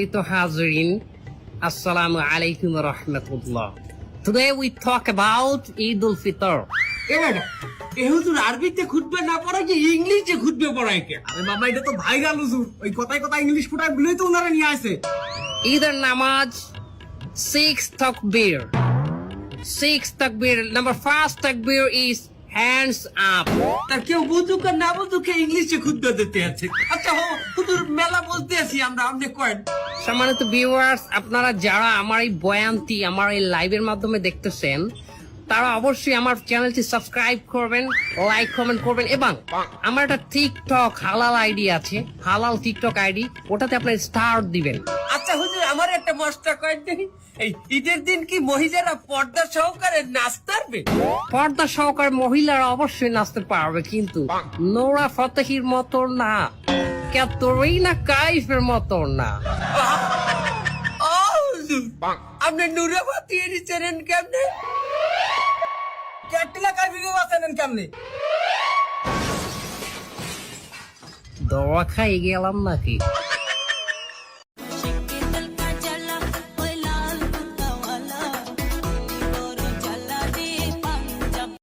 to Hazrin, Assalamu alaikum wa rahmatullah. Today we talk about Eid al-Fitr. হুজুর আরবিতে খুতবা না পড়ায় যে ইংলিশে খুতবা পড়ায় কে? আরে বাবা এটা তো ভাইরাল হুজুর, ওই কথায় কথায় ইংলিশ ফুটায় বলেই তো ওনারা নিয়ে আসে। Eid al-Namaz, 6 takbir. 6 takbir. Number 1 takbir is hands up. তার কেউ বুঝুক আর না বুঝুক ইংলিশে খুতবা দিতে আছে। আচ্ছা হুজুর মেলা বলতে আছি আমরা, আপনি কয়েন। সম্মানিত ভিউয়ার্স, আপনারা যারা আমার এই বয়ানটি আমার এই লাইভের মাধ্যমে দেখতেছেন, তারা অবশ্যই আমার চ্যানেলটি সাবস্ক্রাইব করবেন, লাইক কমেন্ট করবেন এবং আমার একটা টিকটক হালাল আইডি আছে, হালাল টিকটক আইডি, ওটাতে আপনার স্টার দিবেন। আচ্ছা হুজুর আমার একটা মশটা কয়েন দেখি, এই ঈদের দিন কি মহিলারা পর্দা সহকারে নাচতে পারবে? পর্দা সহকারে মহিলারা অবশ্যই নাচতে পারবে, কিন্তু নোরা ফতেহির মতো না, ক্যাতরিনা কাইফের মতো না। ও হুজুর, আপনি নুরাবাতি এর চেনেন কেমনে? ক্যাটলা কাইফিকে বাঁচানেন কেমনে? দোয়া খাই গেলাম নাকি?